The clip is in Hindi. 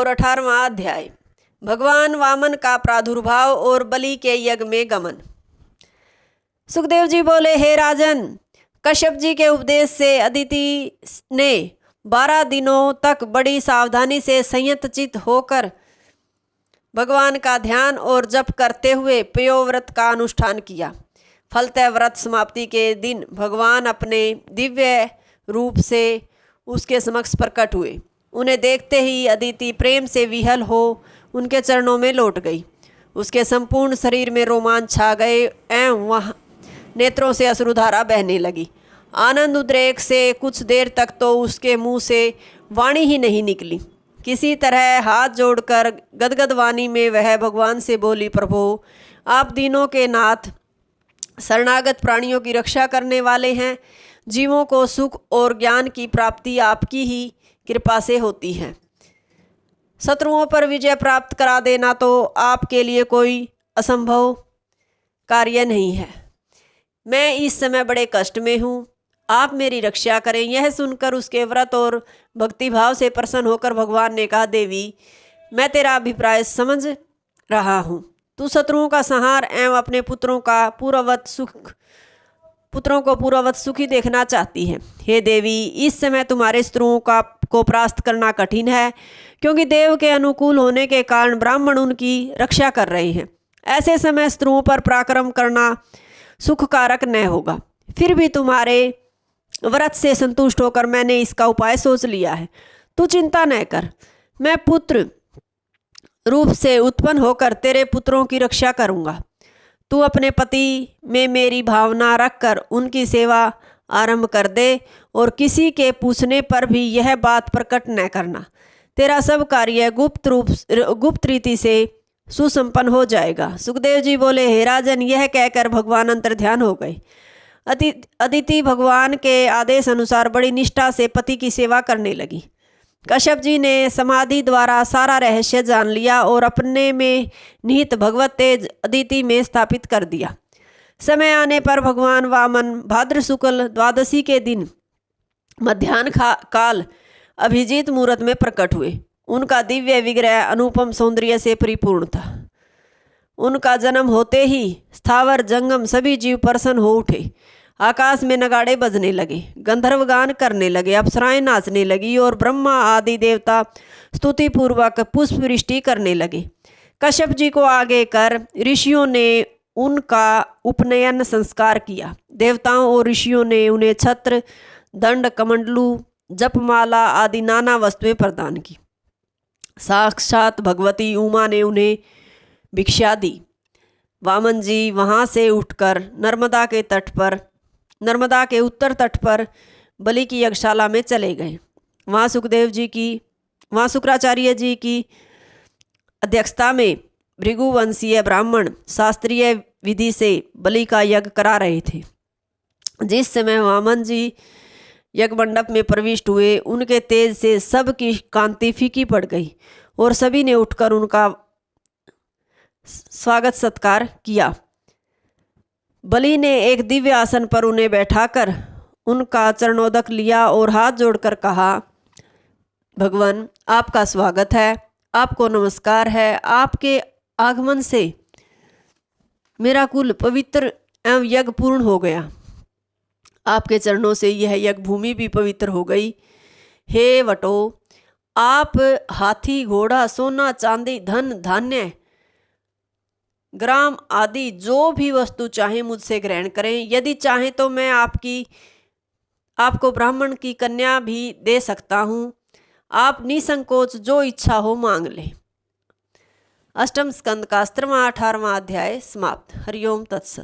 और 18वां अध्याय। भगवान वामन का प्रादुर्भाव और बलि के यज्ञ में गमन। सुखदेव जी बोले, हे राजन, कश्यप जी के उपदेश से अदिति ने 12 दिनों तक बड़ी सावधानी से संयत चित्त होकर भगवान का ध्यान और जप करते हुए पयोव्रत का अनुष्ठान किया। फलतः व्रत समाप्ति के दिन भगवान अपने दिव्य रूप से उसके समक्ष प्रकट हुए। उन्हें देखते ही अदिति प्रेम से विहल हो उनके चरणों में लौट गई। उसके संपूर्ण शरीर में रोमांच छा गए एवं वहाँ नेत्रों से अश्रुधारा बहने लगी। आनंद उद्रेक से कुछ देर तक तो उसके मुंह से वाणी ही नहीं निकली। किसी तरह हाथ जोड़कर गदगद वाणी में वह भगवान से बोली, प्रभु, आप दीनों के नाथ, शरणागत प्राणियों की रक्षा करने वाले हैं। जीवों को सुख और ज्ञान की प्राप्ति आपकी ही कृपा से होती है। शत्रुओं पर विजय प्राप्त करा देना तो आपके लिए कोई असंभव कार्य नहीं है। मैं इस समय बड़े कष्ट में हूँ, आप मेरी रक्षा करें। यह सुनकर उसके व्रत और भक्तिभाव से प्रसन्न होकर भगवान ने कहा, देवी, मैं तेरा अभिप्राय समझ रहा हूँ। तू शत्रुओं का संहार एवं अपने पुत्रों को पूर्ववत सुखी देखना चाहती है। हे देवी, इस समय तुम्हारे शत्रुओं को परास्त करना कठिन है, क्योंकि देव के अनुकूल होने के कारण ब्राह्मण उनकी रक्षा कर रहे हैं। ऐसे समय शत्रुओं पर पराक्रम करना सुखकारक न होगा। फिर भी तुम्हारे व्रत से संतुष्ट होकर मैंने इसका उपाय सोच लिया है। तू चिंता न कर, मैं पुत्र रूप से उत्पन्न होकर तेरे पुत्रों की रक्षा करूँगा। तू अपने पति में मेरी भावना रखकर उनकी सेवा आरंभ कर दे और किसी के पूछने पर भी यह बात प्रकट न करना। तेरा सब कार्य गुप्त रीति से सुसंपन्न हो जाएगा। सुखदेव जी बोले, हे राजन, यह कहकर भगवान अंतर्ध्यान हो गए। अदिति भगवान के आदेश अनुसार बड़ी निष्ठा से पति की सेवा करने लगी। कश्यप जी ने समाधि द्वारा सारा रहस्य जान लिया और अपने में निहित भगवत तेज अदिति में स्थापित कर दिया। समय आने पर भगवान वामन भाद्र शुक्ल द्वादशी के दिन मध्याह्न काल अभिजीत मुहूर्त में प्रकट हुए। उनका दिव्य विग्रह अनुपम सौंदर्य से परिपूर्ण था। उनका जन्म होते ही स्थावर जंगम सभी जीव प्रसन्न हो उठे। आकाश में नगाड़े बजने लगे, गंधर्व गान करने लगे, अप्सराएं नाचने लगी और ब्रह्मा आदि देवता स्तुति पूर्वक पुष्प वृष्टि करने लगे। कश्यप जी को आगे कर ऋषियों ने उनका उपनयन संस्कार किया। देवताओं और ऋषियों ने उन्हें छत्र, दंड, कमंडलू, जपमाला आदि नाना वस्तुएं प्रदान की। साक्षात भगवती उमा ने उन्हें भिक्षा दी। वामन जी वहाँ से उठकर नर्मदा के उत्तर तट पर बलि की यज्ञशाला में चले गए। वहाँ शुक्राचार्य जी की अध्यक्षता में भृगुवंशीय ब्राह्मण शास्त्रीय विधि से बलि का यज्ञ करा रहे थे। जिस समय वामन जी यज्ञ मंडप में प्रविष्ट हुए, उनके तेज से सबकी कांति फीकी पड़ गई और सभी ने उठकर उनका स्वागत सत्कार किया। बलि ने एक दिव्य आसन पर उन्हें बैठाकर उनका चरणोदक लिया और हाथ जोड़कर कहा, भगवान, आपका स्वागत है, आपको नमस्कार है। आपके आगमन से मेरा कुल पवित्र एवं यज्ञ पूर्ण हो गया। आपके चरणों से यह यज्ञ भूमि भी पवित्र हो गई। हे वटो, आप हाथी, घोड़ा, सोना, चांदी, धन, धान्य, ग्राम आदि जो भी वस्तु चाहे मुझसे ग्रहण करें। यदि चाहें तो मैं आपको ब्राह्मण की कन्या भी दे सकता हूँ। आप निसंकोच जो इच्छा हो मांग लें। अष्टम स्कंद का 17वां 18वां अध्याय समाप्त। हरिओम तत्सत।